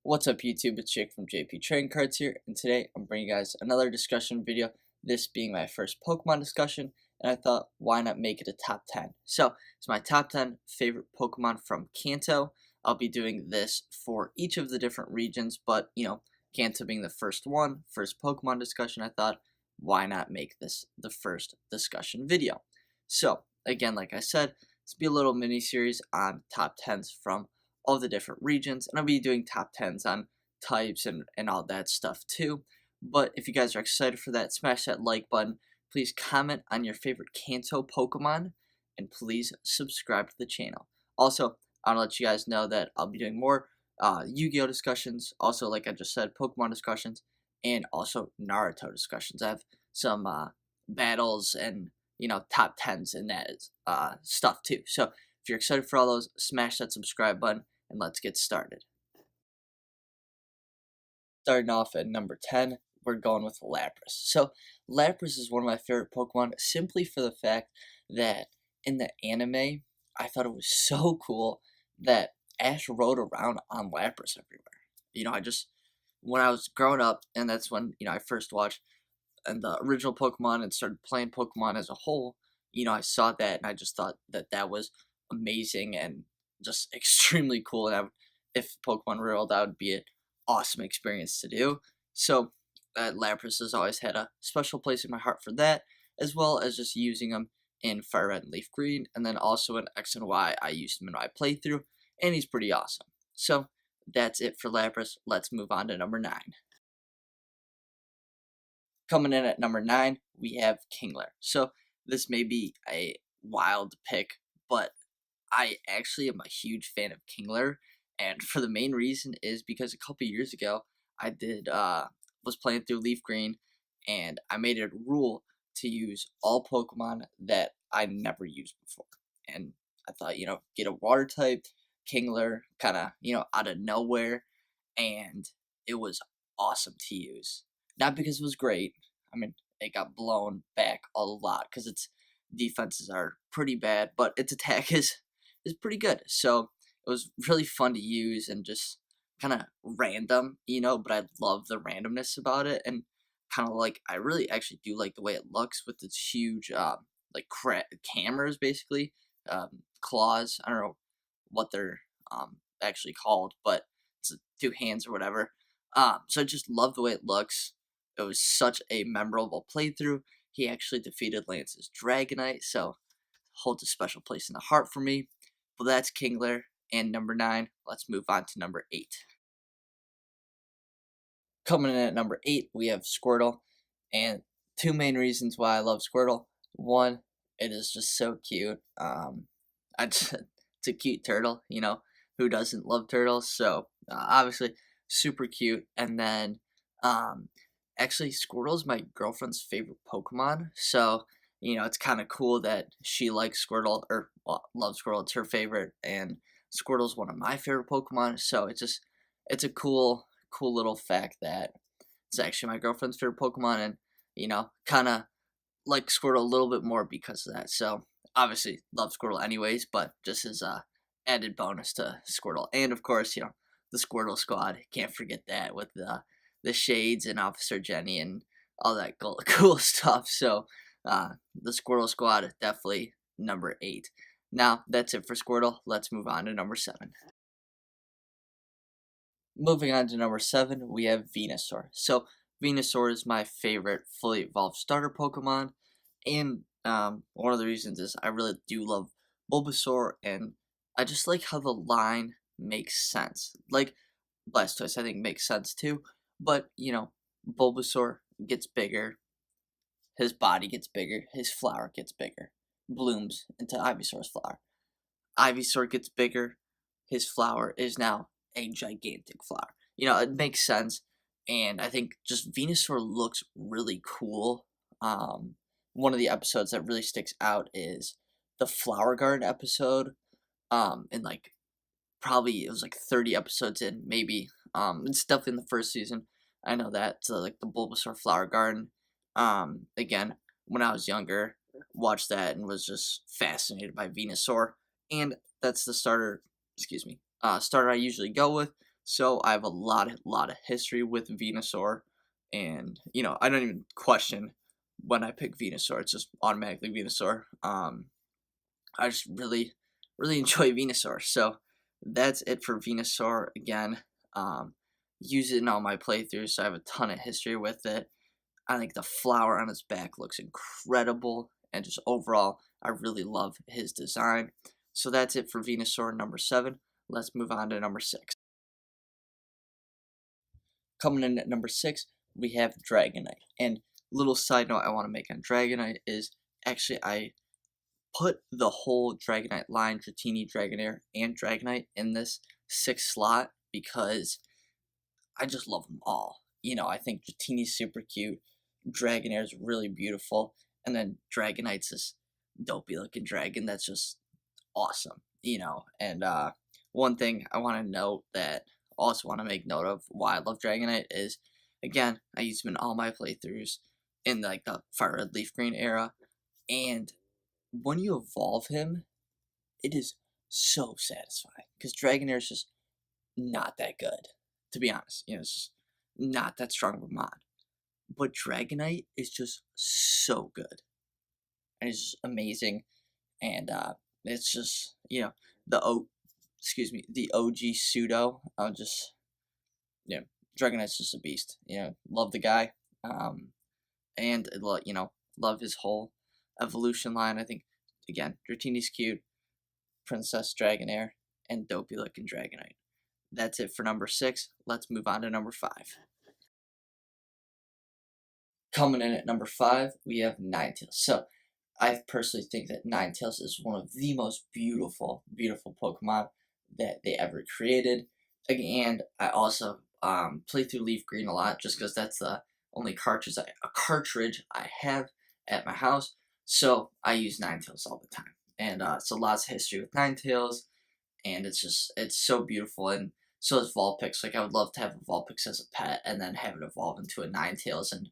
What's up YouTube, it's Jake from JPTradingCards here, and today I'm bringing you guys another discussion video, this being my first Pokemon discussion, and I thought why not make it a top 10. So, it's my top 10 favorite Pokemon from Kanto. I'll be doing this for each of the different regions, but Kanto being the first Pokemon discussion, I thought why not make this the first discussion video. So, again, like I said, this will be a little mini series on top 10s from all the different regions, and I'll be doing top 10s on types and all that stuff too. But if you guys are excited for that, smash that like button, please comment on your favorite Kanto Pokemon, and please subscribe to the channel. Also, I want to let you guys know that I'll be doing more Yu-Gi-Oh discussions, also like I just said, Pokemon discussions, and also Naruto discussions. I have some battles and top 10s and that stuff too. So if you're excited for all those, smash that subscribe button and let's get started. Starting off at number 10, we're going with Lapras. So Lapras is one of my favorite Pokemon simply for the fact that in the anime, I thought it was so cool that Ash rode around on Lapras everywhere. When I was growing up, and that's when, I first watched and the original Pokemon and started playing Pokemon as a whole, I saw that and I just thought that was amazing and just extremely cool, and if Pokemon rolled out, would be an awesome experience to do. So Lapras has always had a special place in my heart for that, as well as just using them in Fire Red and Leaf Green, and then also in X and Y I used him in my playthrough, and he's pretty awesome. So that's it for Lapras. Let's move on to number 9. Coming in at number 9, we have Kingler. So this may be a wild pick, but I actually am a huge fan of Kingler, and for the main reason is because a couple years ago I was playing through Leaf Green, and I made it a rule to use all Pokemon that I never used before. And I thought, get a water type Kingler, kind of, out of nowhere, and it was awesome to use. Not because it was great. I mean, it got blown back a lot because its defenses are pretty bad, but its attack is pretty good. So it was really fun to use and just kind of random, but I love the randomness about it, and kind of like I really actually do like the way it looks with its huge like cameras, basically claws. I don't know what they're actually called, but it's 2 hands or whatever. So I just love the way it looks. It was such a memorable playthrough. He actually defeated Lance's Dragonite, so holds a special place in the heart for me. But that's Kingler, and number 9. Let's move on to number 8. Coming in at number 8, we have Squirtle, and 2 main reasons why I love Squirtle. One, it is just so cute. It's a cute turtle, who doesn't love turtles? So obviously super cute. And then actually Squirtle is my girlfriend's favorite Pokemon, so it's kind of cool that she likes Squirtle, or loves Squirtle. It's her favorite, and Squirtle's one of my favorite Pokemon, so it's a cool little fact that it's actually my girlfriend's favorite Pokemon, and kind of like Squirtle a little bit more because of that. So obviously love Squirtle anyways, but just as a added bonus to Squirtle. And of course, the Squirtle squad, can't forget that, with the Shades and Officer Jenny and all that cool stuff. So the Squirtle squad, definitely number 8. Now that's it for Squirtle. Let's move on to number 7. Moving on to number 7, we have Venusaur. So Venusaur is my favorite fully evolved starter Pokemon, and one of the reasons is I really do love Bulbasaur, and I just like how the line makes sense. Like Blastoise, I think makes sense too, but Bulbasaur gets bigger, his body gets bigger, his flower gets bigger, blooms into Ivysaur's flower. Ivysaur gets bigger, his flower is now a gigantic flower. It makes sense, and I think just Venusaur looks really cool. One of the episodes that really sticks out is the Flower Garden episode, and probably it was like 30 episodes in, maybe. It's definitely in the first season. I know that. So like the Bulbasaur Flower Garden. Again, when I was younger, watched that and was just fascinated by Venusaur, and that's the starter. Starter I usually go with. So I have a lot of history with Venusaur, and I don't even question when I pick Venusaur. It's just automatically Venusaur. I just really enjoy Venusaur. So that's it for Venusaur again. Um, use it in all my playthroughs, so I have a ton of history with it. I think the flower on his back looks incredible, and just overall, I really love his design. So that's it for Venusaur number 7. Let's move on to number 6. Coming in at number 6, we have Dragonite. And little side note I want to make on Dragonite is actually I put the whole Dragonite line, Dratini, Dragonair, and Dragonite in this 6th slot because I just love them all. I think Dratini's super cute, Dragonair is really beautiful, and then Dragonite's this dopey looking dragon that's just awesome. And one thing I want to note that also want to make note of why I love Dragonite is, again, I use him in all my playthroughs in like the Fire Red Leaf Green era, and when you evolve him, it is so satisfying because Dragonair is just not that good, to be honest. It's just not that strong of a mod. But Dragonite is just so good, and it's just amazing, and it's just the OG pseudo. I'll just Dragonite's just a beast. Love the guy, and love his whole evolution line. I think again, Dratini's cute, Princess Dragonair, and dopey looking Dragonite. That's it for number 6. Let's move on to number 5. Coming in at number 5, we have Ninetails. So I personally think that Ninetails is one of the most beautiful Pokemon that they ever created. And I also play through Leaf Green a lot just because that's the only cartridge I have at my house. So I use Ninetails all the time. And so lots of history with Ninetails, and it's so beautiful. And so is Vulpix. Like I would love to have a Vulpix as a pet and then have it evolve into a Ninetails, and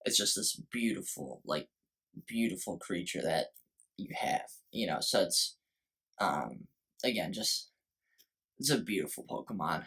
it's just this beautiful creature that you have. So it's again just it's a beautiful Pokemon.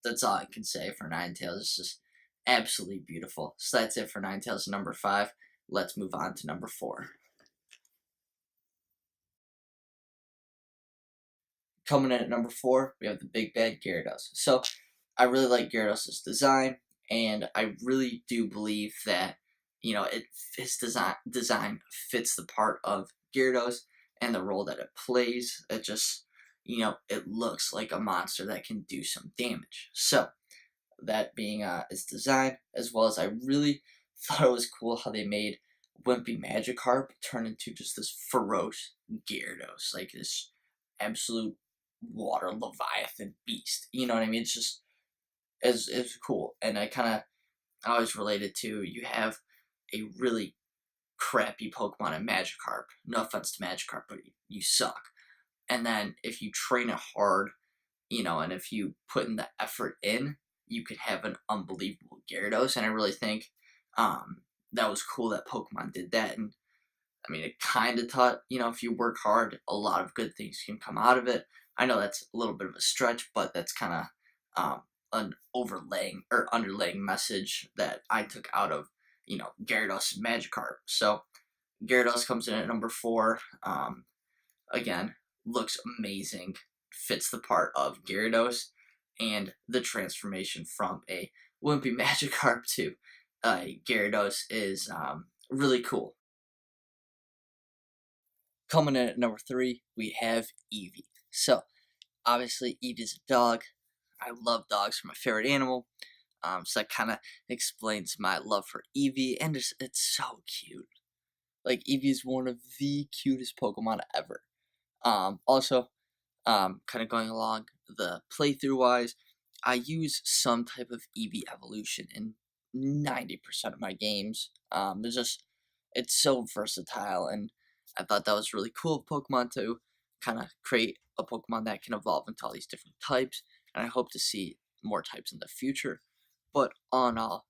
That's all I can say for Ninetales. It's just absolutely beautiful. So that's it for Ninetales number 5. Let's move on to number 4. Coming in at number 4, we have the big bad Gyarados. So I really like Gyarados' design, and I really do believe that his design fits the part of Gyarados and the role that it plays. It just it looks like a monster that can do some damage. So that being its design, as well as I really thought it was cool how they made Wimpy Magikarp turn into just this ferocious Gyarados, like this absolute water leviathan beast. You know what I mean? It's just it's cool, and I always related to, you have a really crappy Pokemon in Magikarp. No offense to Magikarp, but you suck. And then if you train it hard, and if you put in the effort in, you could have an unbelievable Gyarados. And I really think that was cool that Pokemon did that. And I mean, it kind of taught, if you work hard, a lot of good things can come out of it. I know that's a little bit of a stretch, but that's kind of an underlaying message that I took out of, Gyarados and Magikarp. So Gyarados comes in at number 4. Again, looks amazing, fits the part of Gyarados, and the transformation from a Wimpy Magikarp to Gyarados is really cool. Coming in at number 3, we have Eevee. So, obviously, Eevee's a dog. I love dogs, they're my favorite animal. So that kind of explains my love for Eevee, and it's so cute. Like, Eevee is one of the cutest Pokemon ever. Also, kind of going along the playthrough wise, I use some type of Eevee evolution in 90% of my games. It's so versatile, and I thought that was really cool of Pokemon to kind of create a Pokemon that can evolve into all these different types, and I hope to see more types in the future. But all in all,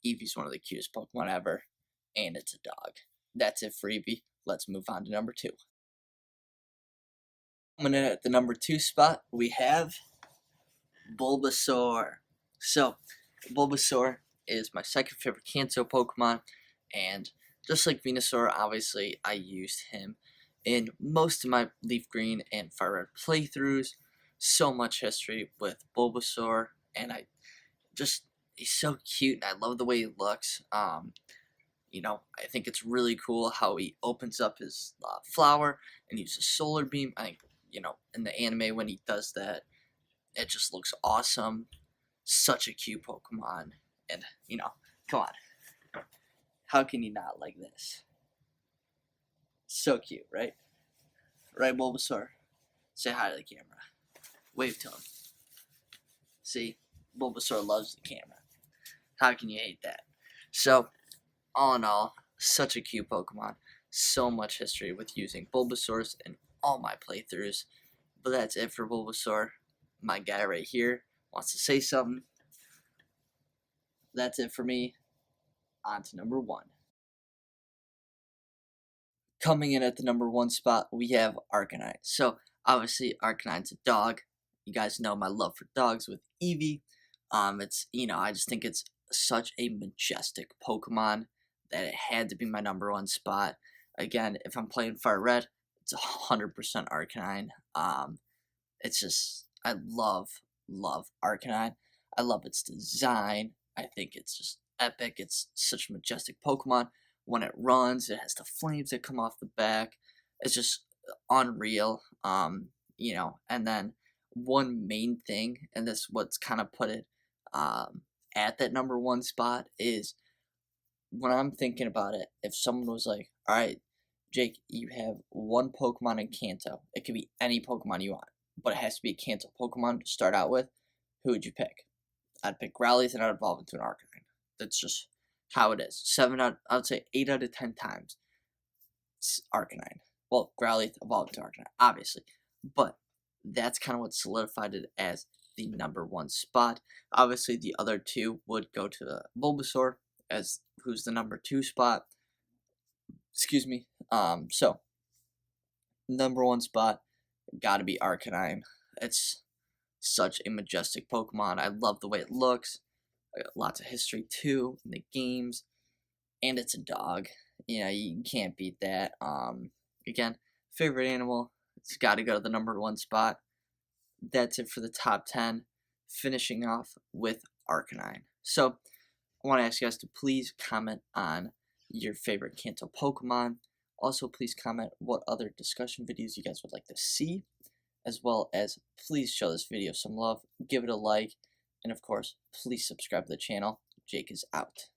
Eevee's one of the cutest Pokemon ever, and it's a dog. That's it for Eevee. Let's move on to number 2. Coming in at the number 2 spot, we have Bulbasaur. So, Bulbasaur is my second favorite Kanto Pokemon, and just like Venusaur, obviously, I used him in most of my Leaf Green and Fire Red playthroughs. So much history with Bulbasaur, and he's so cute, and I love the way he looks. I think it's really cool how he opens up his flower and uses Solar Beam. I think, in the anime when he does that, it just looks awesome. Such a cute Pokemon. And, come on. How can you not like this? So cute, right? Right, Bulbasaur? Say hi to the camera. Wave to him. See? Bulbasaur loves the camera. How can you hate that? So, all in all, such a cute Pokemon. So much history with using Bulbasaurs in all my playthroughs. But that's it for Bulbasaur. My guy right here wants to say something. That's it for me. On to number 1. Coming in at the number 1 spot, we have Arcanine. So, obviously, Arcanine's a dog. You guys know my love for dogs with Eevee. I just think it's such a majestic Pokemon that it had to be my number 1 spot. Again, if I'm playing Fire Red, it's 100% Arcanine. It's just, I love Arcanine. I love its design. I think it's just epic. It's such a majestic Pokemon. When it runs, it has the flames that come off the back. It's just unreal. And then one main thing, and this what's kind of put it at that number 1 spot, is when I'm thinking about it, if someone was like, all right, Jake, you have one Pokemon in Kanto. It could be any Pokemon you want, but it has to be a Kanto Pokemon to start out with. Who would you pick? I'd pick Growlithe and I'd evolve into an Arcanine. That's just how it is. I would say 8 out of 10 times, it's Arcanine. Well, Growlithe evolved into Arcanine, obviously. But that's kind of what solidified it as the number 1 spot. Obviously, the other 2 would go to Bulbasaur, as who's the number 2 spot. Excuse me. So, number 1 spot, gotta be Arcanine. It's such a majestic Pokemon. I love the way it looks. Lots of history too in the games, and it's a dog. You can't beat that. Again, favorite animal, it's got to go to the number 1 spot. That's it for the top 10, finishing off with Arcanine. So I want to ask you guys to please comment on your favorite Kanto Pokemon. Also, please comment what other discussion videos you guys would like to see, as well as please show this video some love, give it a like, and of course, please subscribe to the channel. Jake is out.